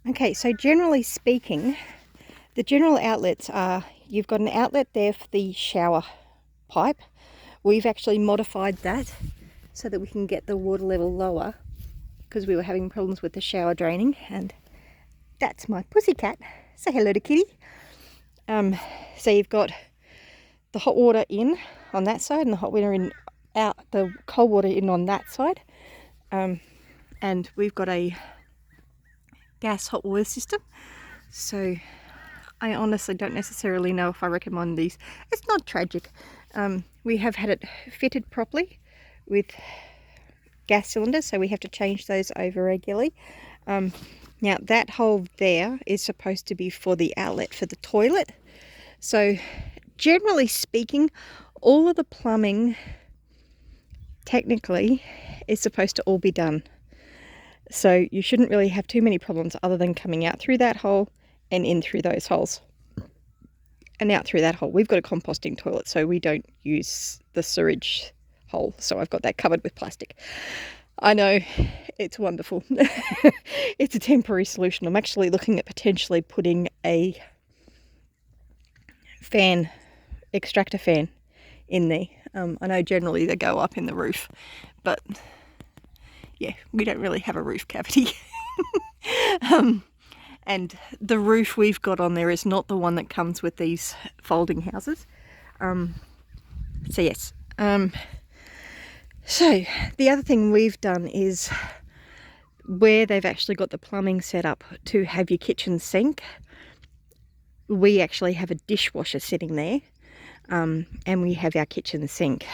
Okay, so generally speaking, the general outlets are, you've got an outlet there for the shower pipe. We've actually modified that so that we can get the water level lower because we were having problems with the shower draining. And that's my pussycat. Say hello to Kitty. So you've got the hot water in on that side and the hot water in out, the cold water in on that side. And we've got a gas hot water system. So I honestly don't necessarily know if I recommend these. It's not tragic. We have had it fitted properly with gas cylinders, so we have to change those over regularly. Now that hole there is supposed to be for the outlet for the toilet. So generally speaking, all of the plumbing technically is supposed to all be done. So you shouldn't really have too many problems other than coming out through that hole and in through those holes. And out through that hole. We've got a composting toilet, so we don't use the sewage hole. So I've got that covered with plastic. I know, it's wonderful. It's a temporary solution. I'm actually looking at potentially putting a fan, extractor fan in there. I know generally they go up in the roof, but yeah, we don't really have a roof cavity. And the roof we've got on there is not the one that comes with these folding houses. So yes. So the other thing we've done is where they've actually got the plumbing set up to have your kitchen sink, we actually have a dishwasher sitting there, and we have our kitchen sink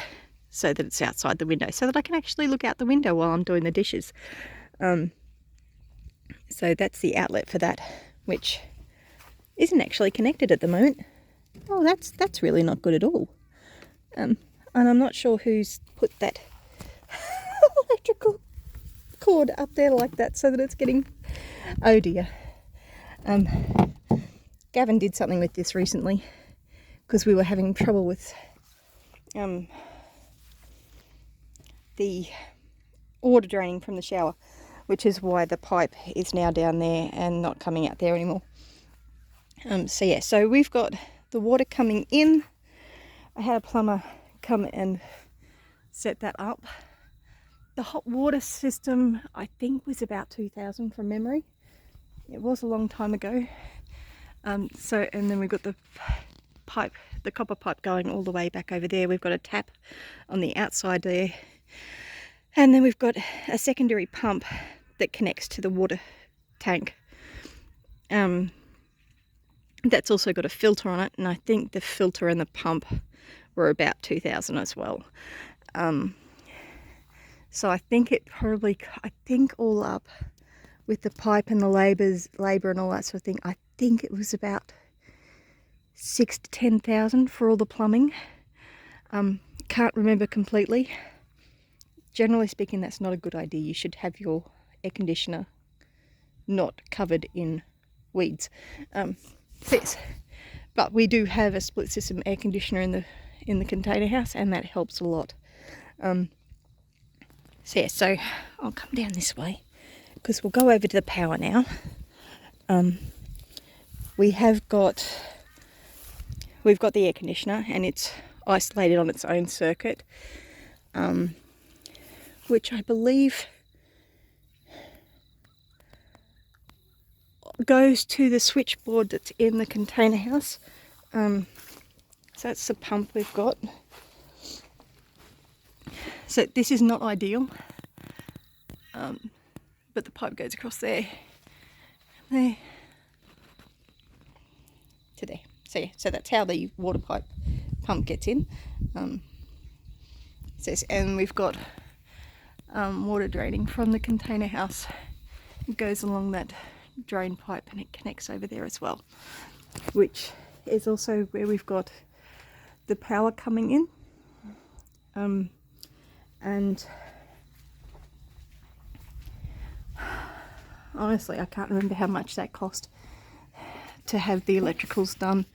so that it's outside the window, so that I can actually look out the window while I'm doing the dishes. So that's the outlet for that, which isn't actually connected at the moment. Oh, that's really not good at all. And I'm not sure who's put that electrical cord up there like that so that it's getting... Oh dear. Gavin did something with this recently because we were having trouble with the water draining from the shower, which is why the pipe is now down there and not coming out there anymore. So yeah, so we've got the water coming in. I had a plumber come and set that up. The hot water system, I think, was about 2000 from memory. It was a long time ago. And then we've got the pipe, the copper pipe going all the way back over there. We've got a tap on the outside there. And then we've got a secondary pump that connects to the water tank. That's also got a filter on it, and I think the filter and the pump were about 2000 as well. So I think all up with the pipe and the labour and all that sort of thing, I think it was about 6,000 to 10,000 for all the plumbing. Can't remember completely. Generally speaking, that's not a good idea. You should have your air conditioner not covered in weeds. Yes. But we do have a split system air conditioner in the container house, and that helps a lot. So I'll come down this way because we'll go over to the power now. We've got the air conditioner, and it's isolated on its own circuit, which I believe goes to the switchboard that's in the container house. So that's the pump we've got. So this is not ideal, but the pipe goes across there, to there. So that's how the water pipe pump gets in. And we've got water draining from the container house. It goes along that drain pipe and it connects over there as well, which is also where we've got the power coming in. And honestly, I can't remember how much that cost to have the electricals done.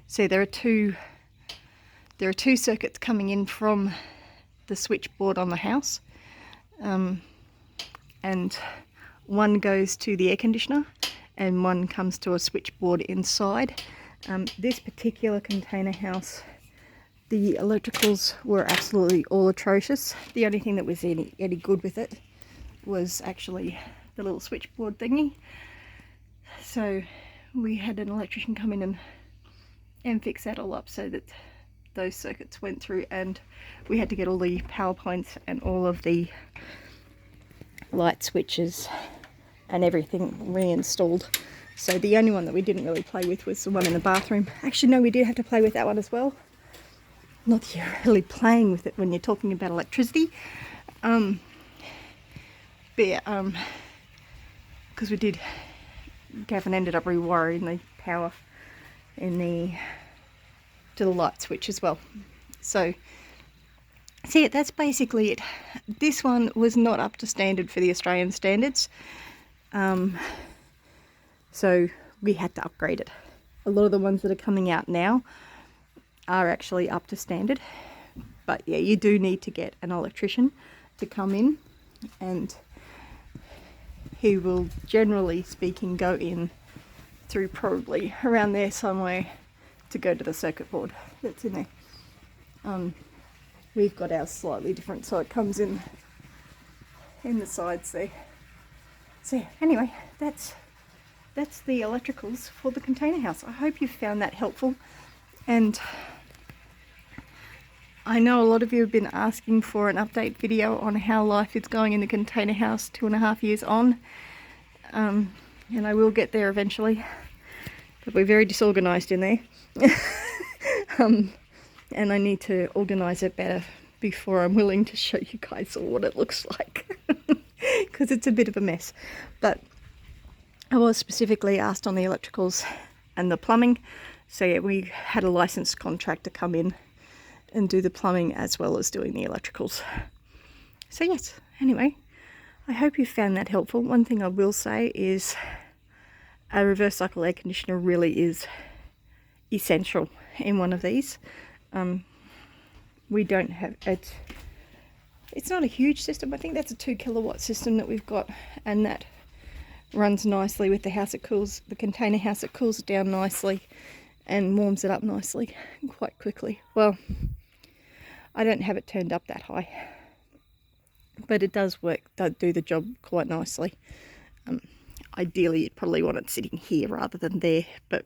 So there are two circuits coming in from the switchboard on the house, and One goes to the air conditioner and one comes to a switchboard inside. This particular container house, the electricals were absolutely all atrocious. The only thing that was any good with it was actually the little switchboard thingy. So we had an electrician come in and fix that all up so that those circuits went through, and we had to get all the power points and all of the light switches and everything reinstalled. So the only one that we didn't really play with was the one in the bathroom. Actually, no, we did have to play with that one as well. Not that you're really playing with it when you're talking about electricity. But yeah, because we did, Gavin ended up rewiring the power to the light switch as well. So yeah, that's basically it. This one was not up to standard for the Australian standards. So we had to upgrade it. A lot of the ones that are coming out now are actually up to standard. But yeah, you do need to get an electrician to come in, and he will, generally speaking, go in through probably around there somewhere to go to the circuit board that's in there. We've got ours slightly different, so it comes in the sides there. So yeah, anyway, that's the electricals for the container house. I hope you found that helpful, and I know a lot of you have been asking for an update video on how life is going in the container house 2.5 years on, and I will get there eventually, but we're very disorganized in there. And I need to organize it better before I'm willing to show you guys all what it looks like, because it's a bit of a mess. But I was specifically asked on the electricals and the plumbing, so yeah, we had a licensed contractor come in and do the plumbing as well as doing the electricals. So yes, anyway, I hope you found that helpful. One thing I will say is a reverse cycle air conditioner really is essential in one of these. We don't have it. It's not a huge system. I think that's a 2 kilowatt system that we've got, and that runs nicely with the house. It cools the container house. It cools it down nicely and warms it up nicely quite quickly. Well, I don't have it turned up that high, but it does do the job quite nicely. Ideally, you'd probably want it sitting here rather than there, but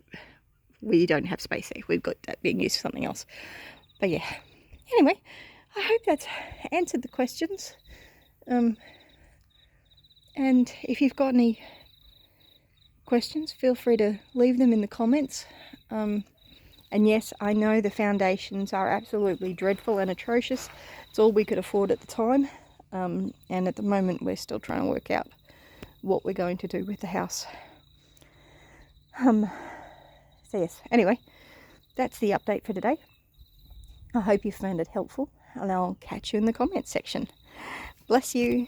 we don't have space there. We've got that being used for something else. But yeah, anyway, I hope that's answered the questions. And if you've got any questions, feel free to leave them in the comments. And yes, I know the foundations are absolutely dreadful and atrocious. It's all we could afford at the time. And at the moment, we're still trying to work out what we're going to do with the house. So yes, anyway, that's the update for today. I hope you found it helpful, and I'll catch you in the comments section. Bless you.